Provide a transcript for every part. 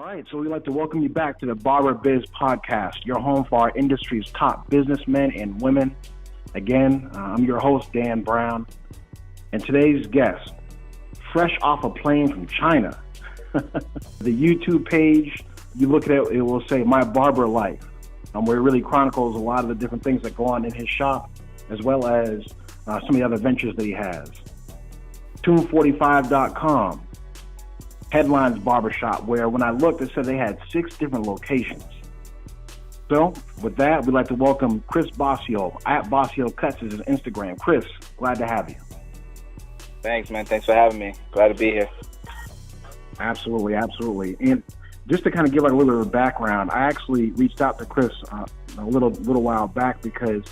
All right, so we'd like to welcome you back to the Barber Biz Podcast, your home for our industry's top businessmen and women. Again, I'm your host, Dan Brown, and today's guest, fresh off a plane from China. The YouTube page, you look at it, it will say My Barber Life, where it really chronicles a lot of the different things that go on in his shop, as well as some of the other ventures that he has. Tune45.com. Headlines Barbershop, where when I looked, it said they had 6 different locations. So, with that, we'd like to welcome Chris Bossio. At Bossio Cuts is his Instagram. Chris, glad to have you. Thanks, man. Thanks for having me. Glad to be here. Absolutely, absolutely. And just to kind of give like a little bit of background, I actually reached out to Chris a little while back because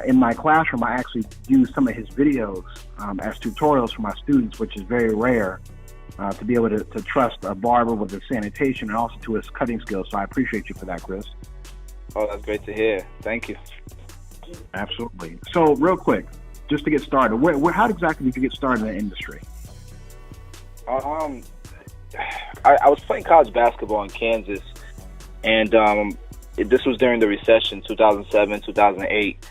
in my classroom, I actually use some of his videos as tutorials for my students, which is very rare. To be able to trust a barber with his sanitation and also to his cutting skills. So I appreciate you for that, Chris. Oh, that's great to hear. Thank you. Absolutely. So real quick, just to get started, how exactly did you get started in the industry? I was playing college basketball in Kansas, and this was during the recession, 2007, 2008.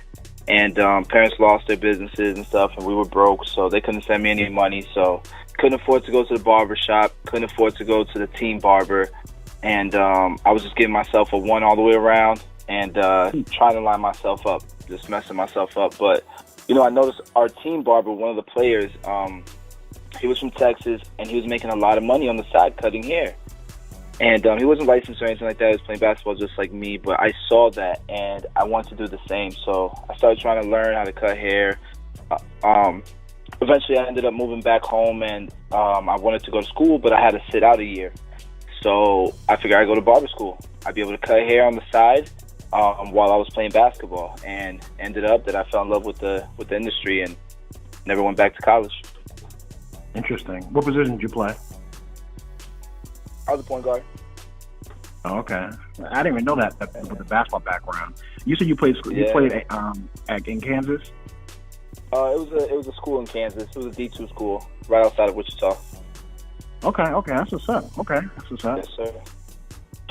And parents lost their businesses and stuff, and we were broke, so they couldn't send me any money. So couldn't afford to go to the barber shop, couldn't afford to go to the team barber, and I was just giving myself a one all the way around and trying to line myself up, just messing myself up. But, you know, I noticed our team barber, one of the players, he was from Texas, and he was making a lot of money on the side cutting hair. And he wasn't licensed or anything like that. He was playing basketball just like me, but I saw that, and I wanted to do the same. So I started trying to learn how to cut hair. Eventually, I ended up moving back home, and I wanted to go to school, but I had to sit out a year. So I figured I'd go to barber school. I'd be able to cut hair on the side while I was playing basketball, and ended up that I fell in love with the industry and never went back to college. Interesting. What position did you play? I was a point guard. Oh, okay. I didn't even know that with the basketball background. You said you played in Kansas? It was a school in Kansas. It was a D2 school right outside of Wichita. Okay, that's what's up. Yes, sir.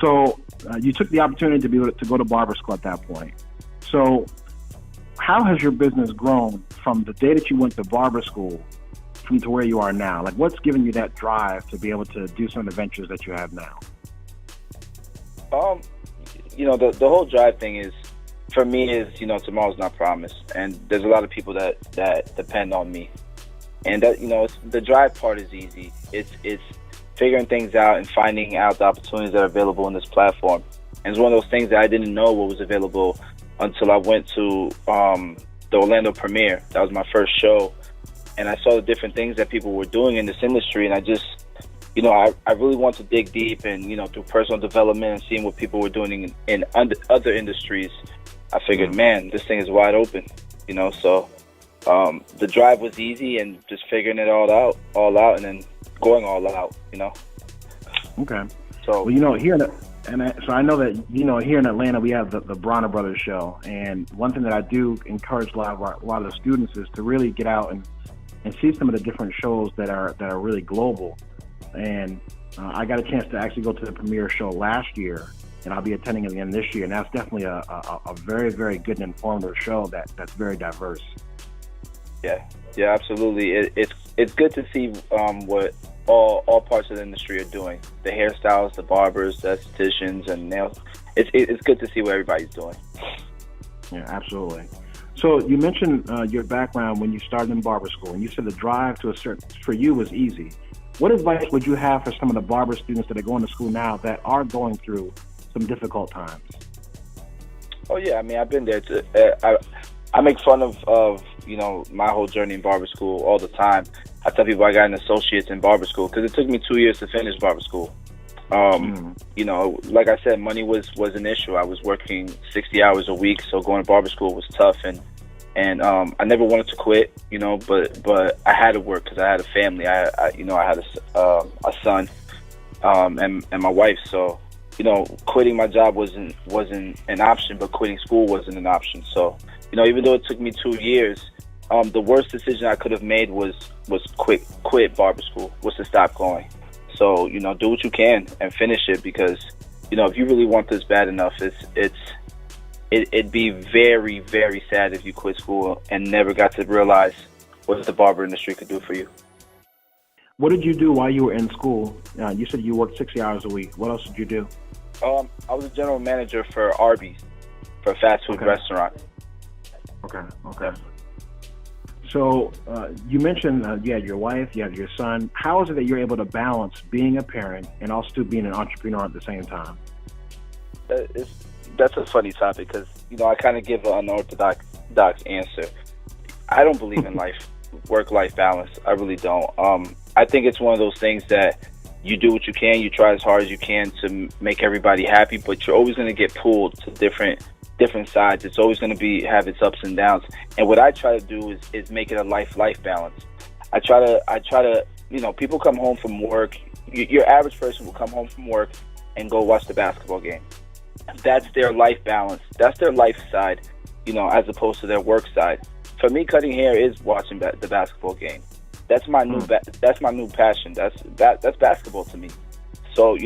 So you took the opportunity to be able to go to barber school at that point. So how has your business grown from the day that you went to barber school to where you are now? Like, what's given you that drive to be able to do some of the ventures that you have now? You know, the whole drive thing is, for me, is, you know, tomorrow's not promised, and there's a lot of people that depend on me, and that, you know, the drive part is easy. It's figuring things out and finding out the opportunities that are available in this platform. And it's one of those things that I didn't know what was available until I went to the Orlando premiere. That was my first show. And I saw the different things that people were doing in this industry, and I just, you know, I really want to dig deep, and, you know, through personal development and seeing what people were doing in other industries, I figured, man, this thing is wide open, you know. So the drive was easy, and just figuring it all out, and then going all out, you know. Okay. So, well, you know, so I know that, you know, here in Atlanta we have the Bronner Brothers show, and one thing that I do encourage a lot of the students is to really get out and see some of the different shows that are really global. And I got a chance to actually go to the premiere show last year, and I'll be attending it again this year. And that's definitely a very, very good and informative show that's very diverse. Yeah, absolutely. It's good to see what all parts of the industry are doing. The hairstylists, the barbers, the estheticians, and nails. It's good to see what everybody's doing. Yeah, absolutely. So you mentioned your background when you started in barber school, and you said the drive for you was easy. What advice would you have for some of the barber students that are going to school now that are going through some difficult times? Oh yeah, I mean, I've been there too. I make fun of you know, my whole journey in barber school all the time. I tell people I got an associate's in barber school because it took me 2 years to finish barber school. You know, like I said, money was an issue. I was working 60 hours a week, so going to barber school was tough, and I never wanted to quit, you know, but I had to work because I had a family. I had a son, and my wife. So, you know, quitting my job wasn't an option, but quitting school wasn't an option. So, you know, even though it took me 2 years, the worst decision I could have made was quit barber school, was to stop going. So, do what you can and finish it, because, if you really want this bad enough, it'd be very, very sad if you quit school and never got to realize what the barber industry could do for you. What did you do while you were in school? You said you worked 60 hours a week. What else did you do? I was a general manager for Arby's, for a fast food restaurant. Okay. So you mentioned you had your wife, you had your son. How is it that you're able to balance being a parent and also being an entrepreneur at the same time? That's a funny topic, because, I kind of give an unorthodox answer. I don't believe in work-life balance. I really don't. I think it's one of those things that you do what you can, you try as hard as you can to make everybody happy, but you're always going to get pulled to different sides. It's always going to have its ups and downs. And what I try to do is make it a life balance. I try to, people come home from work. Your average person will come home from work and go watch the basketball game. That's their life balance. That's their life side, as opposed to their work side. For me, cutting hair is watching the basketball game. That's my new passion. That's basketball to me. So,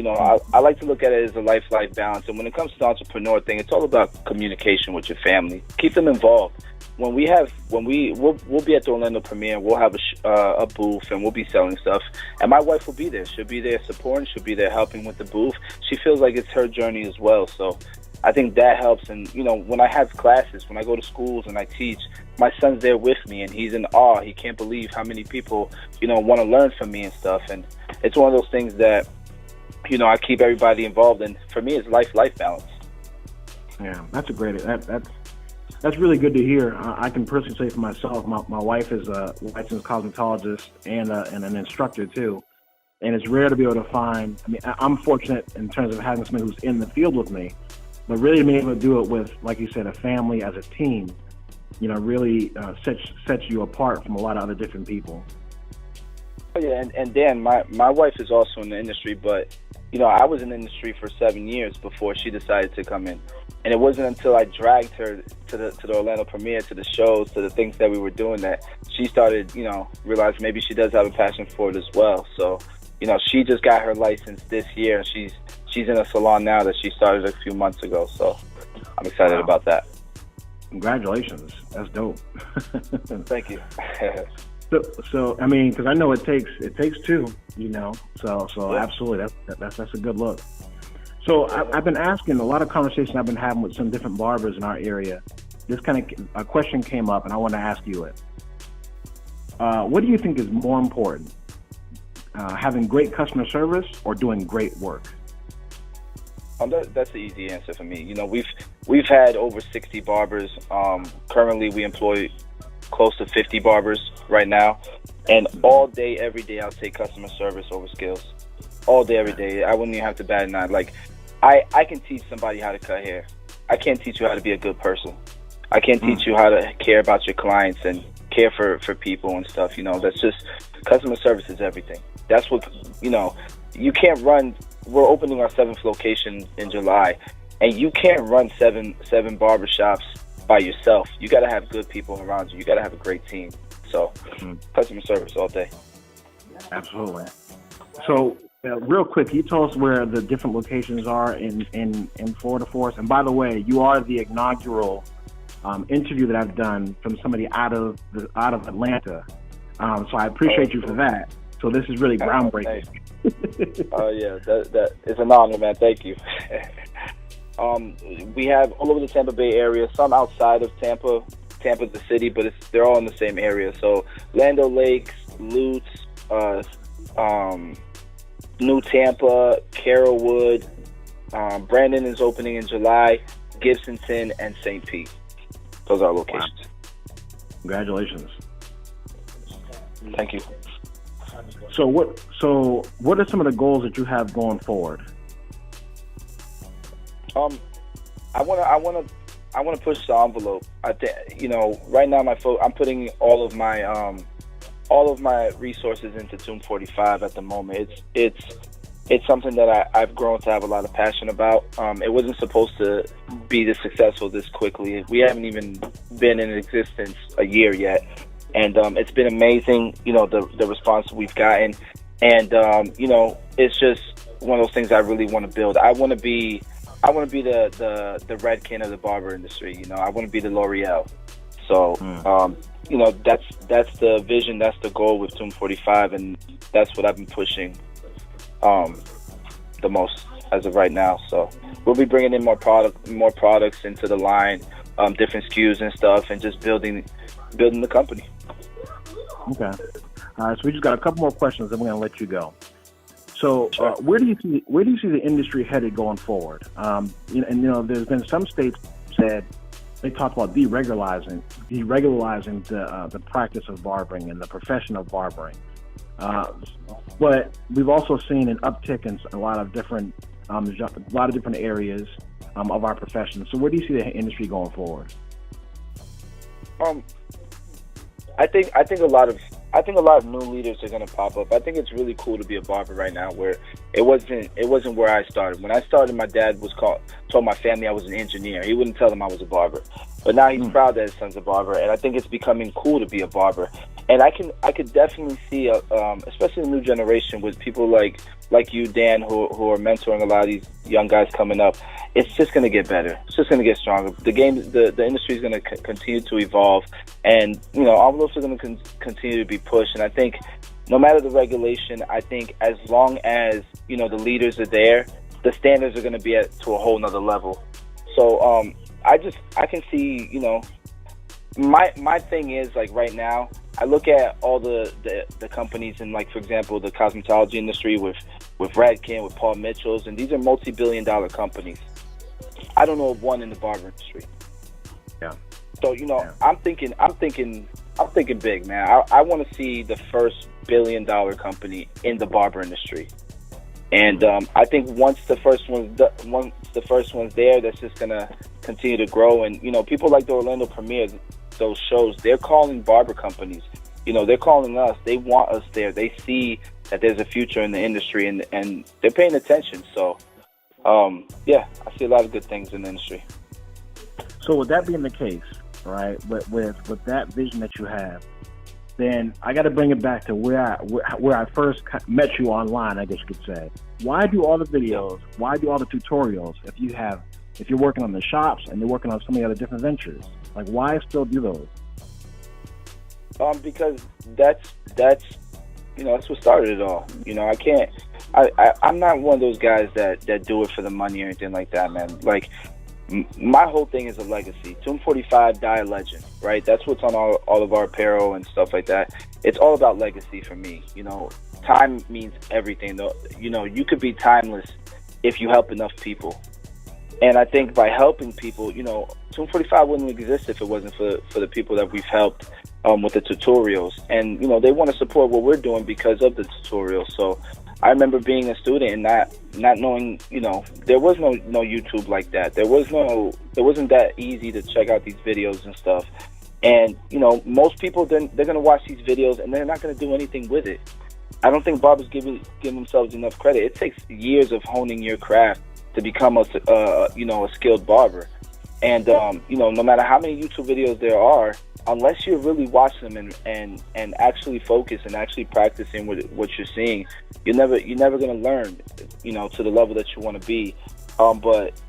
I like to look at it as a life balance. And when it comes to the entrepreneur thing, it's all about communication with your family. Keep them involved. We'll be at the Orlando premiere. We'll have a booth, and we'll be selling stuff. And my wife will be there. She'll be there supporting. She'll be there helping with the booth. She feels like it's her journey as well. So I think that helps. And, when I have classes, when I go to schools and I teach, my son's there with me, and he's in awe. He can't believe how many people, want to learn from me and stuff. And it's one of those things that, I keep everybody involved. And for me, it's life balance. Yeah, that's a great, that's really good to hear. I can personally say for myself, my wife is a licensed cosmetologist and an instructor too. And it's rare to be able to find, I'm fortunate in terms of having somebody who's in the field with me, but really being able to do it with, like you said, a family as a team, really sets you apart from a lot of other different people. Oh, yeah, and Dan, my wife is also in the industry, but, I was in the industry for 7 years before she decided to come in. And it wasn't until I dragged her to the Orlando premiere, to the shows, to the things that we were doing, that she started, realize maybe she does have a passion for it as well. So, she just got her license this year. She's in a salon now that she started a few months ago. So I'm excited about that. Congratulations. That's dope. Thank you. So because I know it takes two, So yeah. Absolutely, that's a good look. So I've been asking a lot of conversations I've been having with some different barbers in our area. This kind of a question came up, and I want to ask you it. What do you think is more important, having great customer service or doing great work? That's the easy answer for me. We've had over 60 barbers. Currently, we employ close to 50 barbers right now, and all day, every day, I'll take customer service over skills. All day, every day. I wouldn't even have to bat an eye. Like, I can teach somebody how to cut hair. I can't teach you how to be a good person. I can't teach you how to care about your clients and care for people and stuff. That's just, customer service is everything. That's what, you can't run. We're opening our 7th location in July, and you can't run seven barbershops by yourself. You got to have good people around you. You got to have a great team. So, customer service all day. Absolutely. So, real quick, can you tell us where the different locations are in Florida for us? And by the way, you are the inaugural interview that I've done from somebody out of Atlanta. So I appreciate you for that. So this is really groundbreaking. Oh yeah, that is an honor, man. Thank you. We have all over the Tampa Bay area, some outside of Tampa, the city, but they're all in the same area. So Land O'Lakes, Lutz, New Tampa, Carrollwood, Brandon is opening in July, Gibsonton, and St. Pete. Those are our locations. Wow. Congratulations. Thank you. So what are some of the goals that you have going forward? I want to push the envelope. I think, right now I'm putting all of my resources into Tomb 45 at the moment. It's something that I've grown to have a lot of passion about. It wasn't supposed to be this successful this quickly. We haven't even been in existence a year yet. And it's been amazing, the response we've gotten. And it's just one of those things I really want to build. I want to be the Redken of the barber industry. I want to be the L'Oreal. So that's the vision, that's the goal with Tomb 45, and that's what I've been pushing the most as of right now. So we'll be bringing in more products into the line, different SKUs and stuff, and just building the company. Okay. All right. So we just got a couple more questions, and we're gonna let you go. So where do you see the industry headed going forward? There's been some states said they talked about deregularizing the practice of barbering and the profession of barbering. But we've also seen an uptick in a lot of different areas of our profession. So where do you see the industry going forward? I think a lot of new leaders are going to pop up. I think it's really cool to be a barber right now, where it wasn't where I started. When I started, my dad told my family I was an engineer. He wouldn't tell them I was a barber. But now he's proud that his son's a barber, and I think it's becoming cool to be a barber. And I could definitely see, especially the new generation, with people like you, Dan, who are mentoring a lot of these young guys coming up. It's just going to get better. It's just going to get stronger. The industry is going to continue to evolve, and envelopes are going to continue to be pushed. And I think no matter the regulation, I think as long as the leaders are there, the standards are going to be to a whole nother level. So I can see, my thing is, like, right now, I look at all the companies in, like, for example, the cosmetology industry with Redken, with Paul Mitchell's, and these are multi-billion-dollar companies. I don't know of one in the barber industry. Yeah. So I'm thinking big, man. I want to see the first billion-dollar company in the barber industry, and I think once the first one's there, that's just gonna continue to grow. And people like the Orlando Premiere, those shows, they're calling barber companies. They're calling us. They want us there. They see that there's a future in the industry, and they're paying attention. So, I see a lot of good things in the industry. So with that being the case, right, with that vision that you have, then I got to bring it back to where I first met you online, I guess you could say. Why do all the videos? Why do all the tutorials if you're working on the shops and you're working on so many other different ventures? Like, why still do those? Because that's what started it all. I'm not one of those guys that do it for the money or anything like that, man. Like, my whole thing is a legacy. Tomb 45, die a legend, right? That's what's on all of our apparel and stuff like that. It's all about legacy for me. Time means everything, though. You could be timeless if you help enough people. And I think by helping people, Tomb 45 wouldn't exist if it wasn't for the people that we've helped with the tutorials. And, they want to support what we're doing because of the tutorials. So I remember being a student and not knowing, there was no YouTube like that. It wasn't that easy to check out these videos and stuff. And, most people, they're going to watch these videos and they're not going to do anything with it. I don't think barbers give themselves enough credit. It takes years of honing your craft to become a skilled barber. And, no matter how many YouTube videos there are, unless you're really watching them and actually focus and actually practicing what you're seeing, you're never going to learn, to the level that you want to be. But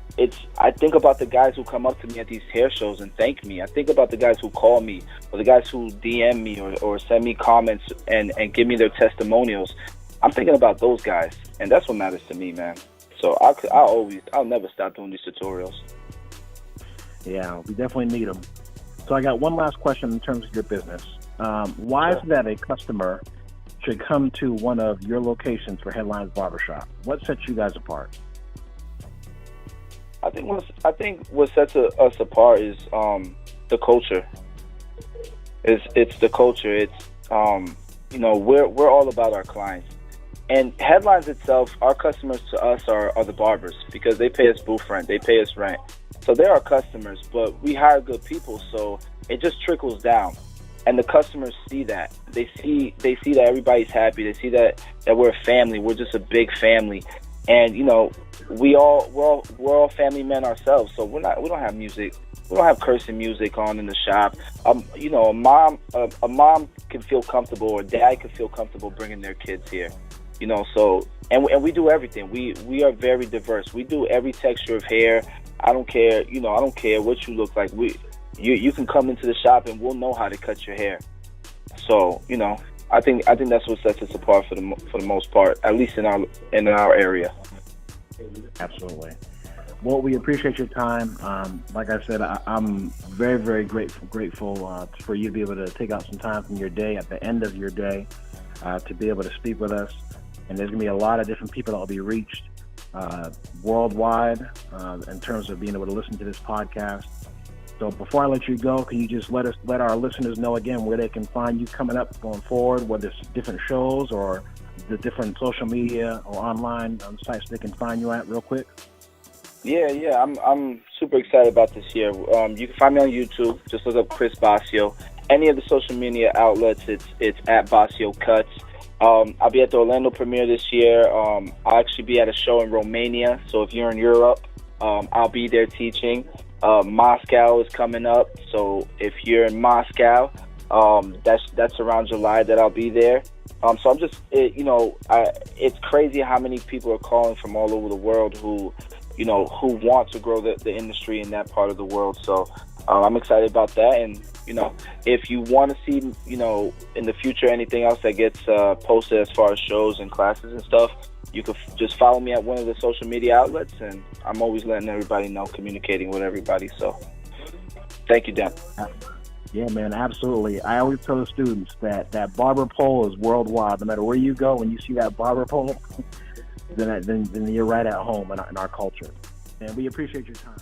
I think about the guys who come up to me at these hair shows and thank me. I think about the guys who call me, or the guys who DM me or send me comments and give me their testimonials. I'm thinking about those guys, and that's what matters to me, man. So I'll never stop doing these tutorials. Yeah, we definitely need them. So I got one last question in terms of your business. Why is it that a customer should come to one of your locations for Headlines Barbershop? What sets you guys apart? I think what sets us apart is the culture. It's the culture. It's we're all about our clients. And Headlines itself, our customers to us are the barbers, because they pay us booth rent, they pay us rent. So they're our customers, but we hire good people, so it just trickles down. And the customers see that. They see that everybody's happy. They see that we're a family. We're just a big family. And we're all family men ourselves. So we don't have music. We don't have cursing music on in the shop. A mom can feel comfortable, or dad can feel comfortable bringing their kids here. So and we do everything. We are very diverse. We do every texture of hair. I don't care, I don't care what you look like. You can come into the shop and we'll know how to cut your hair. So, I think that's what sets us apart for the most part, at least in our area. Absolutely. Well, we appreciate your time. Like I said, I'm very, very grateful for you to be able to take out some time from your day at the end of your day to be able to speak with us. And there's going to be a lot of different people that will be reached worldwide in terms of being able to listen to this podcast. So before I let you go, can you just let our listeners know again where they can find you coming up going forward, whether it's different shows or the different social media or online sites they can find you at real quick? Yeah. I'm super excited about this year. You can find me on YouTube. Just look up Chris Basio. Any of the social media outlets, it's at Basio Cuts. I'll be at the Orlando premiere this year. I'll actually be at a show in Romania. So if you're in Europe, I'll be there teaching. Moscow is coming up. So if you're in Moscow, that's around July that I'll be there. So I'm just, it's crazy how many people are calling from all over the world who want to grow the industry in that part of the world. So I'm excited about that. And, if you want to see, in the future, anything else that gets posted as far as shows and classes and stuff, you could just follow me at one of the social media outlets. And I'm always letting everybody know, communicating with everybody. So thank you, Dan. Yeah, man, absolutely. I always tell the students that barber pole is worldwide. No matter where you go, when you see that barber pole, then you're right at home in our culture. And we appreciate your time.